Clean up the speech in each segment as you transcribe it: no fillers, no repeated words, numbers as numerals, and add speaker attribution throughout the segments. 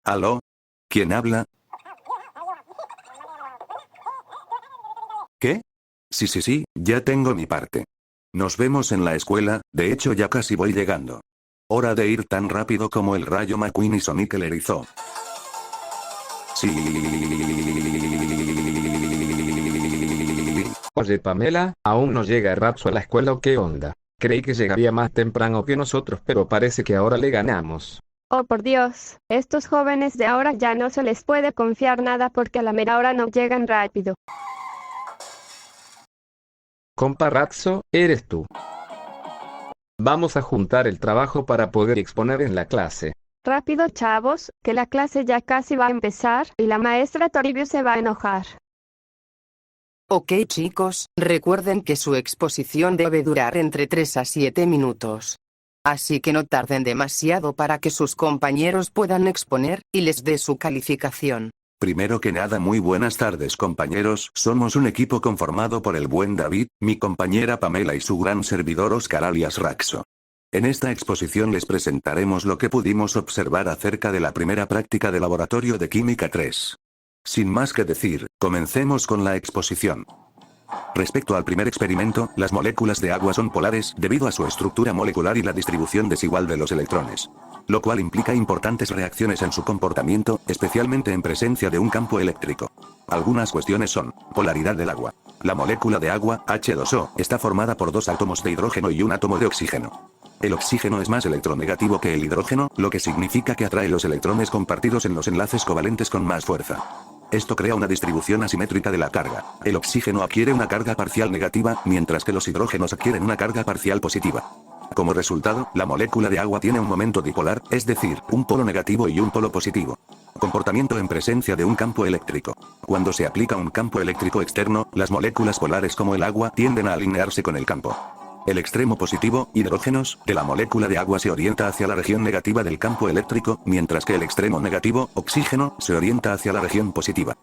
Speaker 1: ¿Aló? ¿Quién habla? ¿Qué? Sí, ya tengo mi parte. Nos vemos en la escuela, de hecho ya casi voy llegando. Hora de ir tan rápido como el rayo McQueen y Sonic el erizo. Sí.
Speaker 2: Oye Pamela, ¿aún no llega Ratso a la escuela o qué onda? Creí que llegaría más temprano que nosotros, pero parece que ahora le ganamos.
Speaker 3: Oh por Dios, estos jóvenes de ahora ya no se les puede confiar nada porque a la mera hora no llegan rápido.
Speaker 2: Compa Ratso, eres tú. Vamos a juntar el trabajo para poder exponer en la clase.
Speaker 3: Rápido chavos, que la clase ya casi va a empezar y la maestra Toribio se va a enojar.
Speaker 4: Ok chicos, recuerden que su exposición debe durar entre 3 a 7 minutos. Así que no tarden demasiado para que sus compañeros puedan exponer y les dé su calificación.
Speaker 1: Primero que nada, muy buenas tardes compañeros, somos un equipo conformado por el buen David, mi compañera Pamela y su gran servidor Oscar alias Raxo. En esta exposición les presentaremos lo que pudimos observar acerca de la primera práctica de laboratorio de Química 3. Sin más que decir, comencemos con la exposición. Respecto al primer experimento, las moléculas de agua son polares debido a su estructura molecular y la distribución desigual de los electrones, lo cual implica importantes reacciones en su comportamiento, especialmente en presencia de un campo eléctrico. Algunas cuestiones son: polaridad del agua. La molécula de agua, H2O, está formada por dos átomos de hidrógeno y un átomo de oxígeno. El oxígeno es más electronegativo que el hidrógeno, lo que significa que atrae los electrones compartidos en los enlaces covalentes con más fuerza. Esto crea una distribución asimétrica de la carga. El oxígeno adquiere una carga parcial negativa, mientras que los hidrógenos adquieren una carga parcial positiva. Como resultado, la molécula de agua tiene un momento dipolar, es decir, un polo negativo y un polo positivo. Comportamiento en presencia de un campo eléctrico. Cuando se aplica un campo eléctrico externo, las moléculas polares como el agua tienden a alinearse con el campo. El extremo positivo, hidrógenos, de la molécula de agua se orienta hacia la región negativa del campo eléctrico, mientras que el extremo negativo, oxígeno, se orienta hacia la región positiva.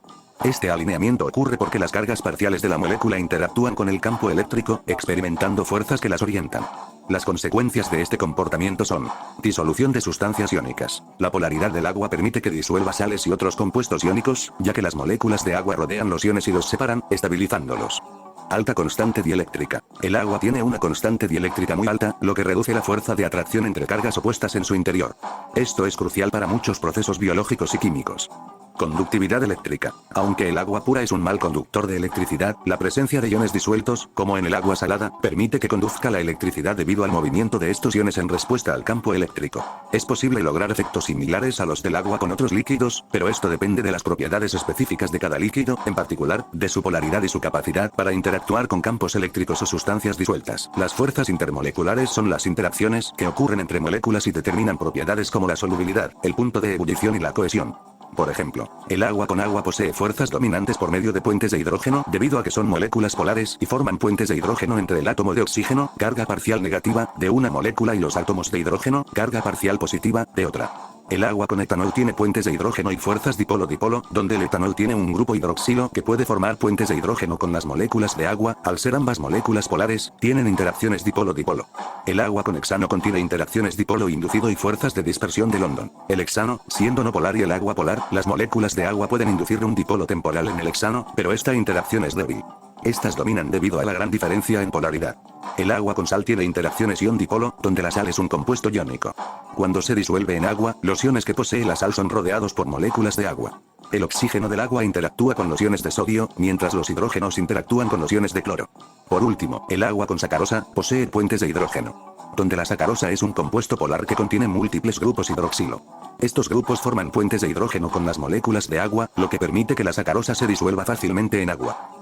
Speaker 1: Este alineamiento ocurre porque las cargas parciales de la molécula interactúan con el campo eléctrico, experimentando fuerzas que las orientan. Las consecuencias de este comportamiento son: disolución de sustancias iónicas. La polaridad del agua permite que disuelva sales y otros compuestos iónicos, ya que las moléculas de agua rodean los iones y los separan, estabilizándolos. Alta constante dieléctrica. El agua tiene una constante dieléctrica muy alta, lo que reduce la fuerza de atracción entre cargas opuestas en su interior. Esto es crucial para muchos procesos biológicos y químicos. Conductividad eléctrica. Aunque el agua pura es un mal conductor de electricidad, la presencia de iones disueltos, como en el agua salada, permite que conduzca la electricidad debido al movimiento de estos iones en respuesta al campo eléctrico. Es posible lograr efectos similares a los del agua con otros líquidos, pero esto depende de las propiedades específicas de cada líquido, en particular, de su polaridad y su capacidad para interactuar con campos eléctricos o sustancias disueltas. Las fuerzas intermoleculares son las interacciones que ocurren entre moléculas y determinan propiedades como la solubilidad, el punto de ebullición y la cohesión. Por ejemplo, el agua con agua posee fuerzas dominantes por medio de puentes de hidrógeno, debido a que son moléculas polares y forman puentes de hidrógeno entre el átomo de oxígeno, carga parcial negativa, de una molécula y los átomos de hidrógeno, carga parcial positiva, de otra. El agua con etanol tiene puentes de hidrógeno y fuerzas dipolo-dipolo, donde el etanol tiene un grupo hidroxilo que puede formar puentes de hidrógeno con las moléculas de agua, al ser ambas moléculas polares, tienen interacciones dipolo-dipolo. El agua con hexano contiene interacciones dipolo inducido y fuerzas de dispersión de London. El hexano, siendo no polar y el agua polar, las moléculas de agua pueden inducir un dipolo temporal en el hexano, pero esta interacción es débil. Estas dominan debido a la gran diferencia en polaridad. El agua con sal tiene interacciones ion-dipolo, donde la sal es un compuesto iónico. Cuando se disuelve en agua, los iones que posee la sal son rodeados por moléculas de agua. El oxígeno del agua interactúa con los iones de sodio, mientras los hidrógenos interactúan con los iones de cloro. Por último, el agua con sacarosa posee puentes de hidrógeno, donde la sacarosa es un compuesto polar que contiene múltiples grupos hidroxilo. Estos grupos forman puentes de hidrógeno con las moléculas de agua, lo que permite que la sacarosa se disuelva fácilmente en agua.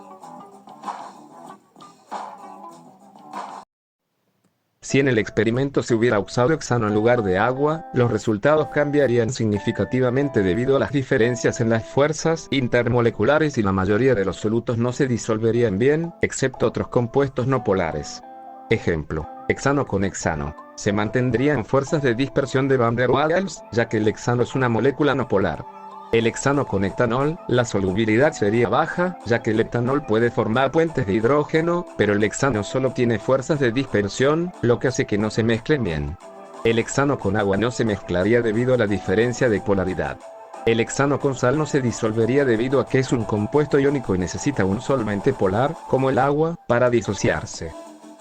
Speaker 2: Si en el experimento se hubiera usado hexano en lugar de agua, los resultados cambiarían significativamente debido a las diferencias en las fuerzas intermoleculares y la mayoría de los solutos no se disolverían bien, excepto otros compuestos no polares. Ejemplo, hexano con hexano. Se mantendrían fuerzas de dispersión de Van der Waals, ya que el hexano es una molécula no polar. El hexano con etanol, la solubilidad sería baja, ya que el etanol puede formar puentes de hidrógeno, pero el hexano solo tiene fuerzas de dispersión, lo que hace que no se mezclen bien. El hexano con agua no se mezclaría debido a la diferencia de polaridad. El hexano con sal no se disolvería debido a que es un compuesto iónico y necesita un solvente polar, como el agua, para disociarse.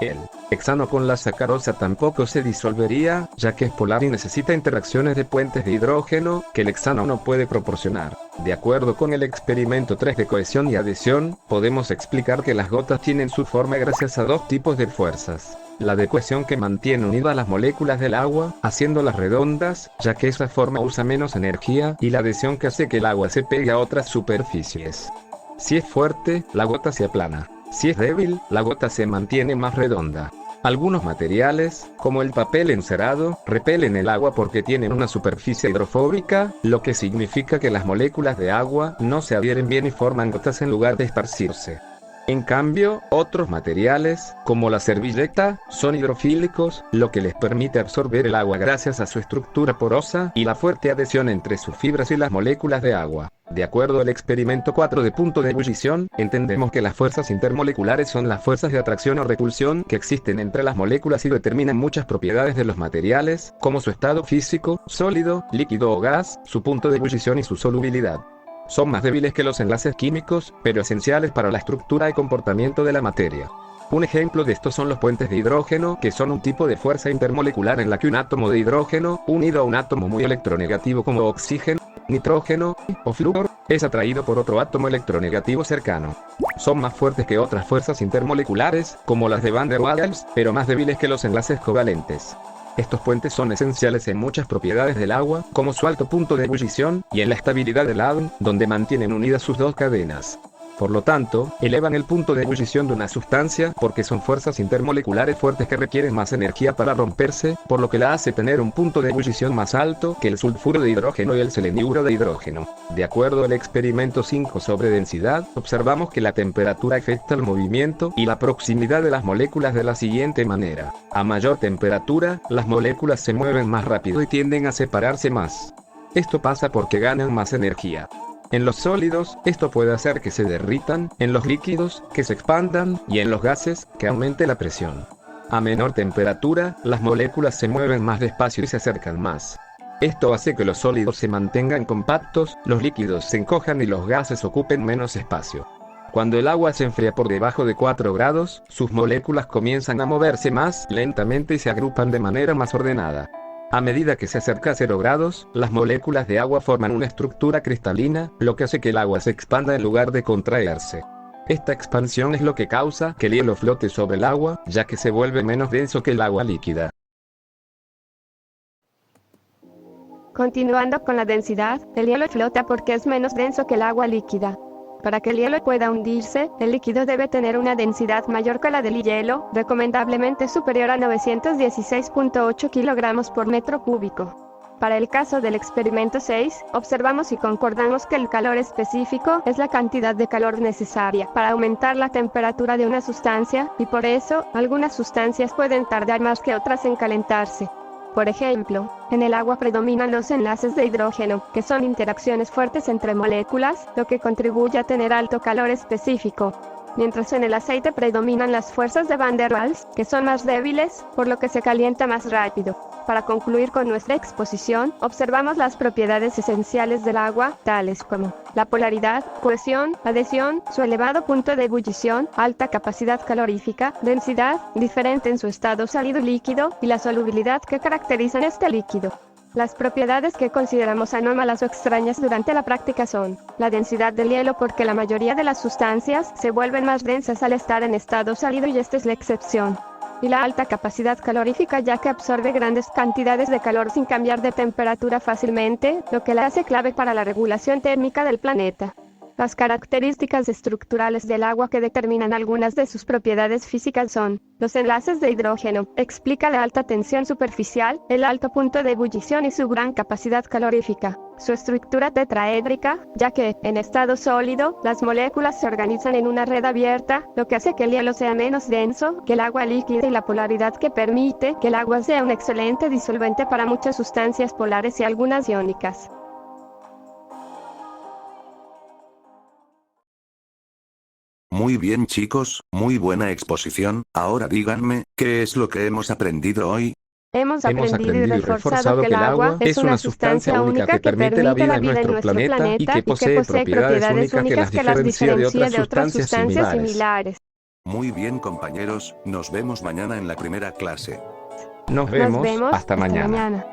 Speaker 2: El hexano con la sacarosa tampoco se disolvería, ya que es polar y necesita interacciones de puentes de hidrógeno, que el hexano no puede proporcionar. De acuerdo con el experimento 3 de cohesión y adhesión, podemos explicar que las gotas tienen su forma gracias a dos tipos de fuerzas. La de cohesión que mantiene unidas las moléculas del agua, haciéndolas redondas, ya que esa forma usa menos energía, y la adhesión que hace que el agua se pegue a otras superficies. Si es fuerte, la gota se aplana. Si es débil, la gota se mantiene más redonda. Algunos materiales, como el papel encerado, repelen el agua porque tienen una superficie hidrofóbica, lo que significa que las moléculas de agua no se adhieren bien y forman gotas en lugar de esparcirse. En cambio, otros materiales, como la servilleta, son hidrofílicos, lo que les permite absorber el agua gracias a su estructura porosa y la fuerte adhesión entre sus fibras y las moléculas de agua. De acuerdo al experimento 4 de punto de ebullición, entendemos que las fuerzas intermoleculares son las fuerzas de atracción o repulsión que existen entre las moléculas y determinan muchas propiedades de los materiales, como su estado físico, sólido, líquido o gas, su punto de ebullición y su solubilidad. Son más débiles que los enlaces químicos, pero esenciales para la estructura y comportamiento de la materia. Un ejemplo de esto son los puentes de hidrógeno, que son un tipo de fuerza intermolecular en la que un átomo de hidrógeno, unido a un átomo muy electronegativo como oxígeno, nitrógeno o flúor, es atraído por otro átomo electronegativo cercano. Son más fuertes que otras fuerzas intermoleculares, como las de Van der Waals, pero más débiles que los enlaces covalentes. Estos puentes son esenciales en muchas propiedades del agua, como su alto punto de ebullición, y en la estabilidad del ADN, donde mantienen unidas sus dos cadenas. Por lo tanto, elevan el punto de ebullición de una sustancia porque son fuerzas intermoleculares fuertes que requieren más energía para romperse, por lo que la hace tener un punto de ebullición más alto que el sulfuro de hidrógeno y el seleniuro de hidrógeno. De acuerdo al experimento 5 sobre densidad, observamos que la temperatura afecta el movimiento y la proximidad de las moléculas de la siguiente manera. A mayor temperatura, las moléculas se mueven más rápido y tienden a separarse más. Esto pasa porque ganan más energía. En los sólidos, esto puede hacer que se derritan, en los líquidos, que se expandan, y en los gases, que aumente la presión. A menor temperatura, las moléculas se mueven más despacio y se acercan más. Esto hace que los sólidos se mantengan compactos, los líquidos se encojan y los gases ocupen menos espacio. Cuando el agua se enfría por debajo de 4 grados, sus moléculas comienzan a moverse más lentamente y se agrupan de manera más ordenada. A medida que se acerca a 0 grados, las moléculas de agua forman una estructura cristalina, lo que hace que el agua se expanda en lugar de contraerse. Esta expansión es lo que causa que el hielo flote sobre el agua, ya que se vuelve menos denso que el agua líquida.
Speaker 3: Continuando con la densidad, el hielo flota porque es menos denso que el agua líquida. Para que el hielo pueda hundirse, el líquido debe tener una densidad mayor que la del hielo, recomendablemente superior a 916.8 kilogramos por metro cúbico. Para el caso del experimento 6, observamos y concordamos que el calor específico es la cantidad de calor necesaria para aumentar la temperatura de una sustancia, y por eso, algunas sustancias pueden tardar más que otras en calentarse. Por ejemplo, en el agua predominan los enlaces de hidrógeno, que son interacciones fuertes entre moléculas, lo que contribuye a tener alto calor específico. Mientras en el aceite predominan las fuerzas de Van der Waals, que son más débiles, por lo que se calienta más rápido. Para concluir con nuestra exposición, observamos las propiedades esenciales del agua, tales como la polaridad, cohesión, adhesión, su elevado punto de ebullición, alta capacidad calorífica, densidad, diferente en su estado sólido y líquido, y la solubilidad que caracterizan este líquido. Las propiedades que consideramos anómalas o extrañas durante la práctica son la densidad del hielo, porque la mayoría de las sustancias se vuelven más densas al estar en estado sólido y esta es la excepción. Y la alta capacidad calorífica, ya que absorbe grandes cantidades de calor sin cambiar de temperatura fácilmente, lo que la hace clave para la regulación térmica del planeta. Las características estructurales del agua que determinan algunas de sus propiedades físicas son los enlaces de hidrógeno, explica la alta tensión superficial, el alto punto de ebullición y su gran capacidad calorífica. Su estructura tetraédrica, ya que, en estado sólido, las moléculas se organizan en una red abierta, lo que hace que el hielo sea menos denso que el agua líquida, y la polaridad que permite que el agua sea un excelente disolvente para muchas sustancias polares y algunas iónicas.
Speaker 1: Muy bien chicos, muy buena exposición. Ahora díganme, ¿qué es lo que hemos aprendido hoy?
Speaker 3: Hemos
Speaker 2: Hemos
Speaker 3: aprendido y reforzado que el agua es una sustancia única que permite la vida en nuestro planeta y que posee propiedades únicas que las diferencia de otras sustancias similares.
Speaker 1: Muy bien compañeros, nos vemos mañana en la primera clase.
Speaker 2: Nos
Speaker 3: Nos
Speaker 2: vemos,
Speaker 3: vemos
Speaker 2: hasta mañana.
Speaker 3: mañana.